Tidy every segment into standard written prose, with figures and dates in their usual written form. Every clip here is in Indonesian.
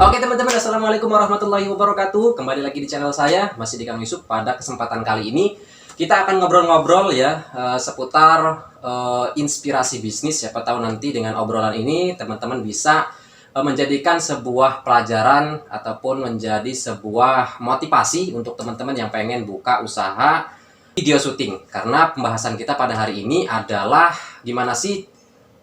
Oke teman-teman, assalamualaikum warahmatullahi wabarakatuh. Kembali lagi di channel saya, masih di Kang Yusuf. Pada kesempatan kali ini kita akan ngobrol-ngobrol ya seputar inspirasi bisnis. Siapa tahu nanti dengan obrolan ini teman-teman bisa menjadikan sebuah pelajaran ataupun menjadi sebuah motivasi untuk teman-teman yang pengen buka usaha video syuting. Karena pembahasan kita pada hari ini adalah gimana sih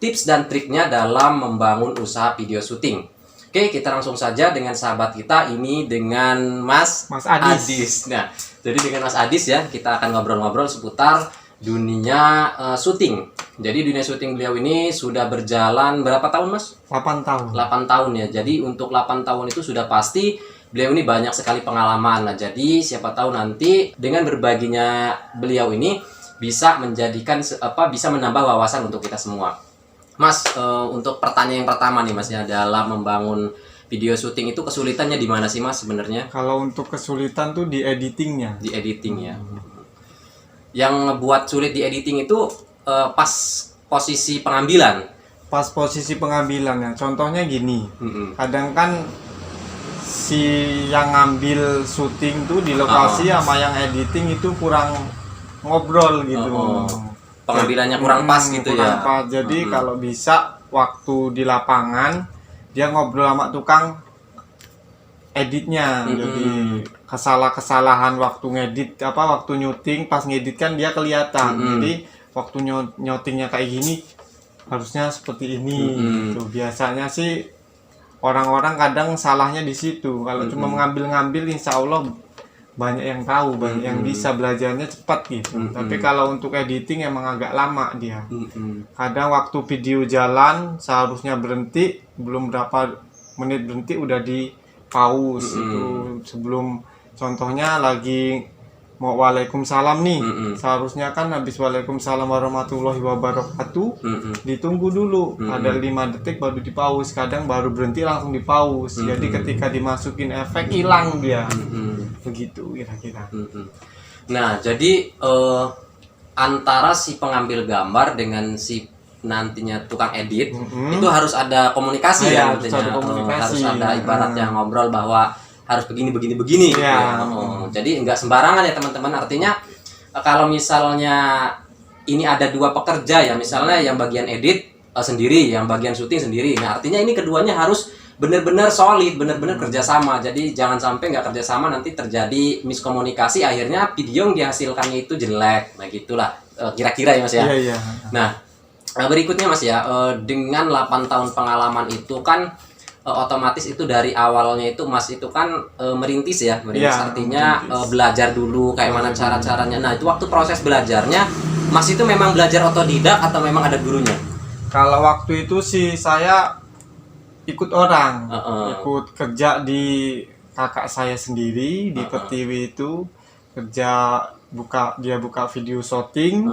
tips dan triknya dalam membangun usaha video syuting. Oke, kita langsung saja dengan sahabat kita ini dengan Mas Adis. Nah, jadi dengan Mas Adis ya, kita akan ngobrol-ngobrol seputar dunia syuting. Jadi dunia syuting beliau ini sudah berjalan berapa tahun, Mas? 8 tahun. 8 tahun ya. Jadi untuk 8 tahun itu sudah pasti beliau ini banyak sekali pengalaman. Nah, jadi siapa tahu nanti dengan berbaginya beliau ini bisa menjadikan bisa menambah wawasan untuk kita semua. Mas, untuk pertanyaan yang pertama nih Mas ya, dalam membangun video syuting itu kesulitannya di mana sih Mas sebenarnya? Kalau untuk kesulitan tuh di editingnya. Di editing ya. Yang ngebuat sulit di editing itu pas posisi pengambilan. Pas posisi pengambilannya. Contohnya gini. Kadang kan si yang ngambil syuting tuh di lokasi sama yang editing itu kurang ngobrol gitu. Pengambilannya kurang pas gitu ya. Pas. Jadi kalau bisa waktu di lapangan dia ngobrol sama tukang editnya. Jadi kesalahan waktu ngedit waktu nyuting pas ngedit kan dia kelihatan. Jadi waktu nyotingnya kayak gini harusnya seperti ini gitu. Biasanya sih orang-orang kadang salahnya di situ. Kalau cuma mengambil-ngambil insya Allah banyak yang tahu, banyak yang bisa, belajarnya cepat gitu. Tapi kalau untuk editing emang agak lama dia. Kadang waktu video jalan seharusnya berhenti, belum berapa menit berhenti udah di pause itu. Sebelum contohnya lagi mau waalaikumsalam nih, seharusnya kan habis waalaikumsalam warahmatullahi wabarakatuh ditunggu dulu, ada 5 detik baru di pause. Kadang baru berhenti langsung di pause. Jadi ketika dimasukin efek hilang dia. Begitu kira-kira. Nah, jadi antara si pengambil gambar dengan si nantinya tukang edit itu harus ada komunikasi ya, harus ada ibaratnya ngobrol bahwa harus begini gitu ya. Jadi nggak sembarangan ya teman-teman. Artinya kalau misalnya ini ada 2 pekerja ya, misalnya yang bagian edit sendiri, yang bagian syuting sendiri. Nah, artinya ini keduanya harus benar-benar solid, benar-benar kerjasama. Jadi jangan sampai nggak kerjasama nanti terjadi miskomunikasi, akhirnya video yang dihasilkannya itu jelek. Nah gitulah kira-kira ya Mas ya. Iya. Nah berikutnya Mas ya, dengan 8 tahun pengalaman itu kan otomatis itu dari awalnya itu Mas itu kan merintis ya, artinya belajar dulu kayak mana cara-caranya. Nah itu waktu proses belajarnya Mas itu memang belajar otodidak atau memang ada gurunya? Kalau waktu itu sih saya ikut orang, ikut kerja di kakak saya sendiri di Pertiwi itu, kerja dia buka video syuting.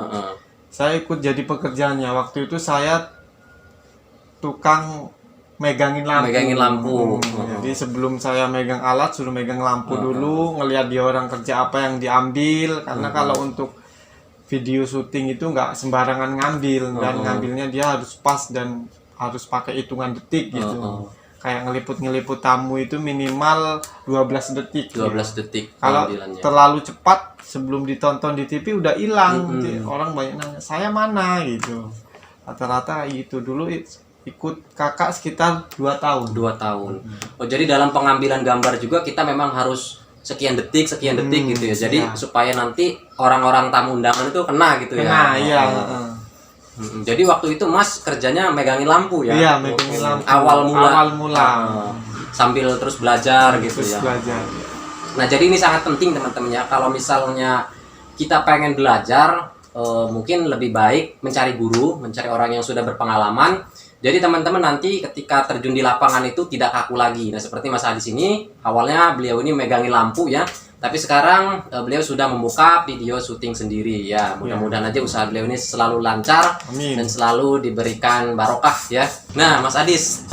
Saya ikut jadi pekerjaannya. Waktu itu saya tukang megangin lampu. Jadi sebelum saya megang alat suruh megang lampu dulu, ngelihat dia orang kerja apa yang diambil. Karena kalau untuk video syuting itu nggak sembarangan ngambil, dan ngambilnya dia harus pas dan harus pakai hitungan detik gitu. Kayak ngeliput tamu itu minimal 12 detik. 12 detik. Kalau terlalu cepat sebelum ditonton di TV udah hilang. Orang banyak nanya, "Saya mana?" gitu. Rata-rata gitu. Dulu ikut kakak sekitar 2 tahun. 2 tahun. Oh, jadi dalam pengambilan gambar juga kita memang harus sekian detik gitu ya. Jadi supaya nanti orang-orang tamu undangan itu kena gitu ya. Nah, iya. Jadi waktu itu Mas kerjanya megangin lampu ya? Iya, megangin lampu. Awal mula. Sambil terus belajar gitu ya. Nah, jadi ini sangat penting teman-teman ya. Kalau misalnya kita pengen belajar, mungkin lebih baik mencari guru, mencari orang yang sudah berpengalaman. Jadi teman-teman nanti ketika terjun di lapangan itu tidak kaku lagi. Nah, seperti Mas Adis ini, awalnya beliau ini megangin lampu ya. Tapi sekarang beliau sudah membuka video syuting sendiri ya. Mudah-mudahan aja usaha beliau ini selalu lancar. Amin. Dan selalu diberikan barokah ya. Nah, Mas Adis,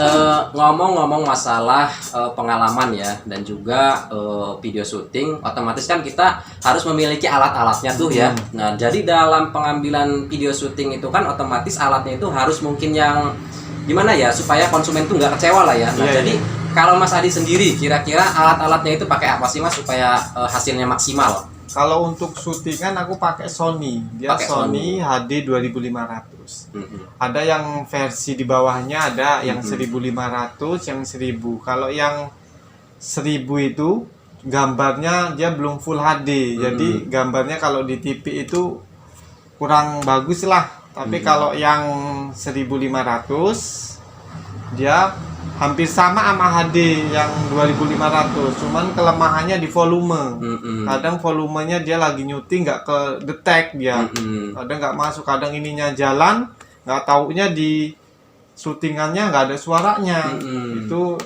ngomong-ngomong masalah pengalaman ya dan juga video syuting, otomatis kan kita harus memiliki alat-alatnya tuh ya. Nah, jadi dalam pengambilan video syuting itu kan otomatis alatnya itu harus mungkin yang gimana ya supaya konsumen tuh nggak kecewa lah ya. Nah, jadi Kalau Mas Adi sendiri, kira-kira alat-alatnya itu pakai apa sih Mas supaya hasilnya maksimal? Kalau untuk syutingan aku pakai Sony. Dia Pakai Sony HD 2500. Mm-mm. Ada yang versi di bawahnya, ada yang 1500, yang 1000. Kalau yang 1000 itu gambarnya dia belum full HD. Jadi gambarnya kalau di TV itu kurang bagus lah. Tapi kalau yang 1500 dia hampir sama HD yang 2500, cuman kelemahannya di volume. Kadang volumenya dia lagi nyuting nggak ke detect dia, kadang nggak masuk, kadang ininya jalan nggak taunya di syutingannya nggak ada suaranya. Itu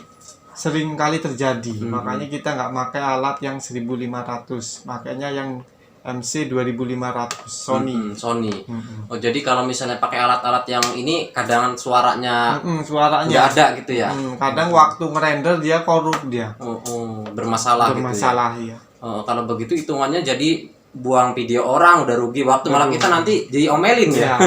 sering kali terjadi. Makanya kita nggak pakai alat yang 1500, makanya yang MC 2500 Sony. Sony. Oh, jadi kalau misalnya pakai alat-alat yang ini kadang suaranya Suaranya nggak ada gitu ya? Kadang waktu ngerender dia korup dia. Bermasalah gitu ya? Iya. Kalau begitu hitungannya jadi buang video orang, udah rugi waktu, malah kita nanti diomelin ya.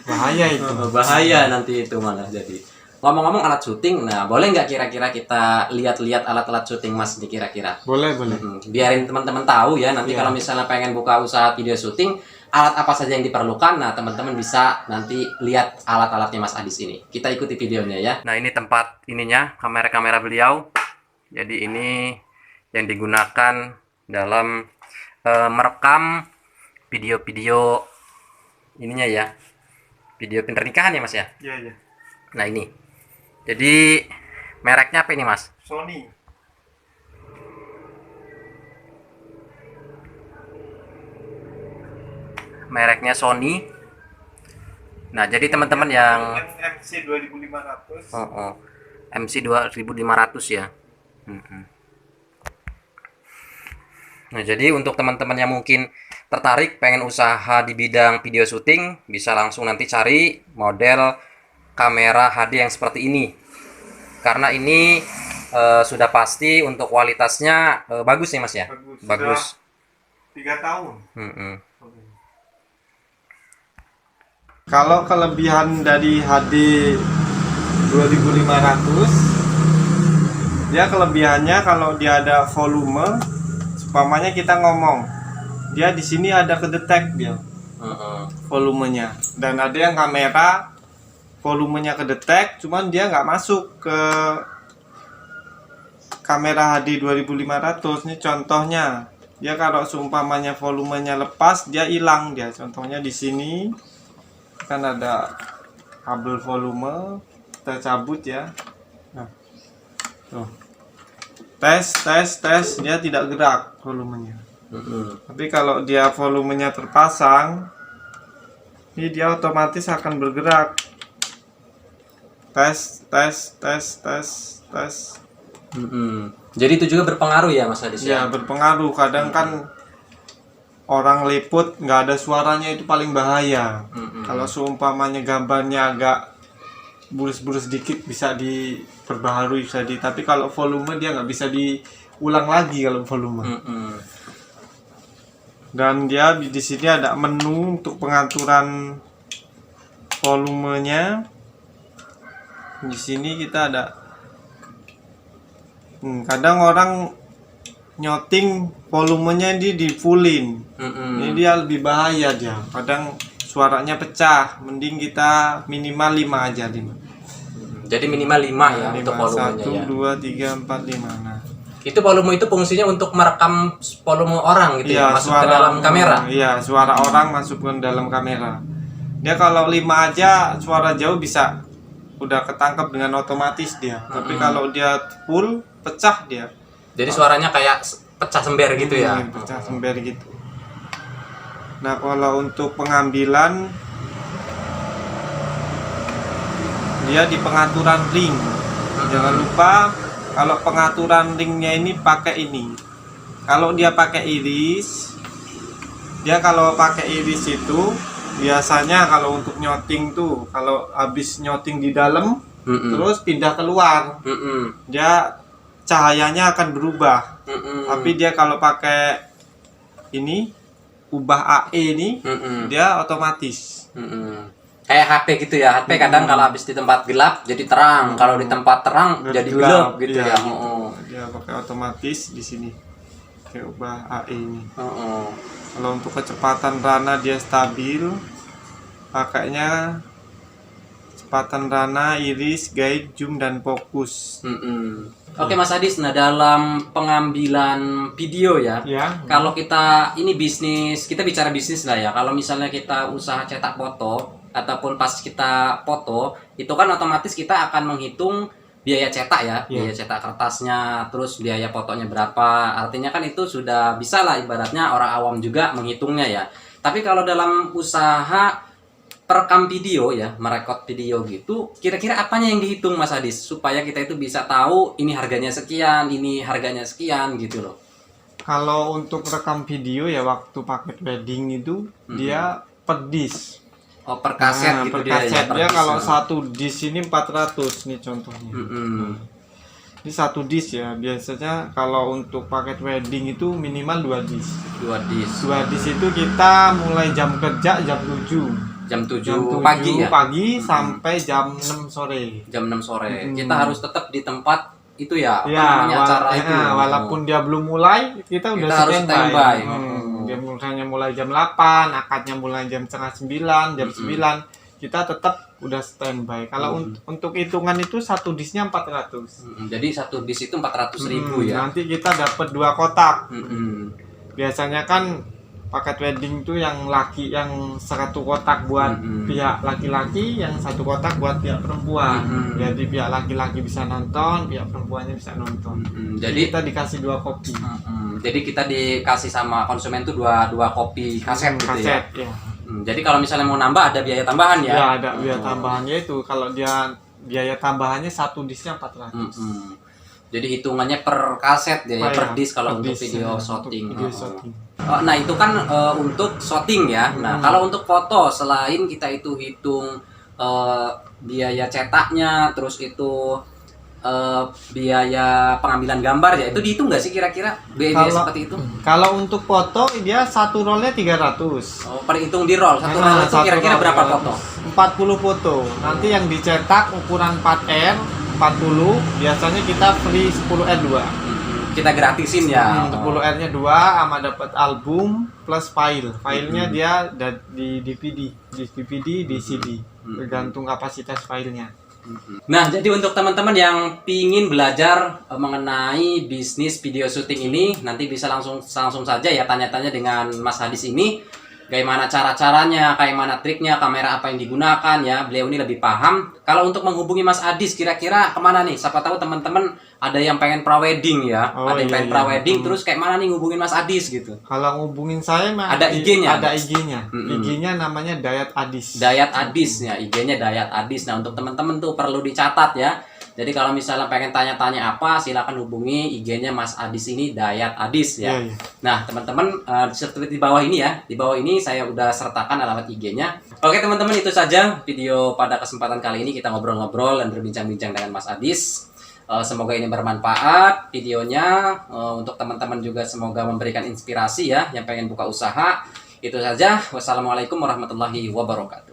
Bahaya itu. Bahaya nanti itu malah jadi. Ngomong-ngomong alat syuting, nah boleh nggak kira-kira kita lihat-lihat alat-alat syuting Mas ini kira-kira? Boleh. Biarin teman-teman tahu ya, nanti kalau misalnya pengen buka usaha video syuting, alat apa saja yang diperlukan, nah teman-teman bisa nanti lihat alat-alatnya Mas Adis ini. Kita ikuti videonya ya. Nah ini tempat ininya, kamera-kamera beliau. Jadi ini yang digunakan dalam merekam video-video ininya ya, video pernikahan ya Mas ya. Iya. Nah ini. Jadi mereknya apa ini Mas? Sony. Mereknya Sony. Nah jadi teman-teman yang MC 2500. MC 2500 ya. Nah jadi untuk teman-teman yang mungkin tertarik pengen usaha di bidang video syuting, bisa langsung nanti cari model kamera HD yang seperti ini, karena ini sudah pasti untuk kualitasnya bagus nih Mas ya. Bagus. 3 tahun. Kalau kelebihan dari HD 2500, dia kelebihannya kalau dia ada volume, umpamanya kita ngomong, dia di sini ada kedetek dia volumenya, dan ada yang kamera volumenya kedetek, cuman dia nggak masuk ke kamera HD 2500. Ini contohnya, dia kalau seumpamanya volumenya lepas, dia hilang dia. Contohnya di sini kan ada kabel volume, kita cabut ya. Nah, tuh. Tes, dia tidak gerak volumenya. Tapi kalau dia volumenya terpasang, ini dia otomatis akan bergerak. Tes. Jadi itu juga berpengaruh ya Mas Adis Ya, berpengaruh. Kadang kan orang liput nggak ada suaranya, itu paling bahaya. Kalau seumpamanya gambarnya agak bulus-bulus dikit bisa diperbaharui, tapi kalau volume dia nggak bisa diulang lagi kalau volume. Dan dia di sini ada menu untuk pengaturan volumenya. Di sini kita ada kadang orang nyoting volumenya di fullin. Ini dia lebih bahaya dia. Kadang suaranya pecah. Mending kita minimal 5 aja, 5. Jadi minimal 5 ya untuk volumenya 1, 2, 3, 4, 5. Nah, itu volume itu fungsinya untuk merekam volume orang gitu ya, masuk ke dalam kamera. Iya, suara orang masuk ke dalam kamera. Dia kalau 5 aja suara jauh bisa udah ketangkep dengan otomatis dia. Tapi kalau dia full, pecah dia. Jadi suaranya kayak pecah sember gitu ya. Pecah sember gitu. Nah, kalau untuk pengambilan, dia di pengaturan ring. Jangan lupa kalau pengaturan ringnya ini pakai ini. Kalau dia pakai iris, kalau pakai iris itu biasanya kalau untuk nyoting tuh, kalau habis nyoting di dalam terus pindah keluar, dia cahayanya akan berubah. Tapi dia kalau pakai ini ubah AE ini, dia otomatis. Kayak HP gitu ya. HP kadang kalau habis di tempat gelap jadi terang, kalau di tempat terang jadi gelap gitu iya, ya. gitu. Dia pakai otomatis di sini. Kayak ubah AI ini. Kalau untuk kecepatan rana dia stabil, pakainya kecepatan rana, iris, guide, zoom, dan fokus. Oke Mas Adis, nah dalam pengambilan video ya, Ya. kalau kita ini bisnis, kita bicara bisnis lah ya. Kalau misalnya kita usaha cetak foto ataupun pas kita foto, itu kan otomatis kita akan menghitung biaya cetak ya, biaya cetak kertasnya, terus biaya fotonya berapa. Artinya kan itu sudah bisa lah ibaratnya orang awam juga menghitungnya ya. Tapi kalau dalam usaha perekam video ya, merekod video gitu, kira-kira apanya yang dihitung Mas Adis supaya kita itu bisa tahu ini harganya sekian, ini harganya sekian gitu loh. Kalau untuk rekam video ya waktu paket wedding itu dia per disk. Oh, per kaset Nah, gitu per dia ya. kaset. Per Dia disk. kalau satu disk ini 400 nih contohnya. Ini satu disk ya. Biasanya kalau untuk paket wedding itu minimal 2 disk. 2 disk. 2 disk itu kita mulai jam kerja jam 7. Jam 7 Jam 7 pagi ya. pagi sampai jam 6 sore. Jam 6 sore. Kita harus tetap di tempat itu ya, apa Ya, namanya acara itu. walaupun dia belum mulai, kita udah harus standby. standby. Dia mulai jam 8, akadnya mulai jam setengah 9, jam 9. Kita tetap udah standby. Kalau untuk hitungan itu satu disknya 400. Jadi satu disk itu 400.000 ya. Nanti kita dapat 2 kotak. Biasanya kan paket wedding itu yang laki yang satu kotak buat pihak laki-laki, yang satu kotak buat pihak perempuan. Jadi pihak laki-laki bisa nonton, pihak perempuannya bisa nonton. Jadi kita dikasih 2 kopi. Jadi kita dikasih sama konsumen tuh dua kopi kaset gitu ya. Kaset, ya. Jadi kalau misalnya mau nambah ada biaya tambahan ya. Ya, ada biaya tambahannya itu. Kalau dia biaya tambahannya satu disknya 400. Jadi hitungannya per kaset ya, per disk kalau untuk disk, video ya, shooting. untuk video shooting. Nah itu kan untuk shooting ya. Nah kalau untuk foto, selain kita itu hitung biaya cetaknya, terus itu biaya pengambilan gambar ya, itu dihitung nggak sih kira-kira biaya seperti itu? Kalau untuk foto dia satu rollnya 300. Oh, perhitung di roll, satu roll itu kira-kira berapa foto? 40 foto. Nanti yang dicetak ukuran 4R 40, biasanya kita free 10R 2. Kita gratisin ya. 10R-nya 2 sama dapat album plus file. Filenya dia di DVD, di CD. Tergantung kapasitas filenya. Nah, jadi untuk teman-teman yang pingin belajar mengenai bisnis video syuting ini, nanti bisa langsung saja ya tanya-tanya dengan Mas Hadis ini. Bagaimana cara-caranya, kayak mana triknya, kamera apa yang digunakan ya. Beliau ini lebih paham. Kalau untuk menghubungi Mas Adis, kira-kira kemana nih? Siapa tahu teman-teman ada yang pengen prawedding ya. Ada yang pengen prawedding, terus kayak mana nih ngubungin Mas Adis gitu. Kalau ngubungin saya ada IG-nya. Ada IG-nya. IG-nya namanya Dayat Adis. Dayat Adis ya, IG-nya Dayat Adis. Nah, untuk teman-teman tuh perlu dicatat ya. Jadi kalau misalnya pengen tanya-tanya apa, silakan hubungi IG-nya Mas Adis ini, Dayat Adis ya. Nah, teman-teman seperti di bawah ini ya. Di bawah ini saya udah sertakan alamat IG-nya. Oke, teman-teman, itu saja video pada kesempatan kali ini, kita ngobrol-ngobrol dan berbincang-bincang dengan Mas Adis. Semoga ini bermanfaat videonya untuk teman-teman juga, semoga memberikan inspirasi ya yang pengen buka usaha. Itu saja. Wassalamualaikum warahmatullahi wabarakatuh.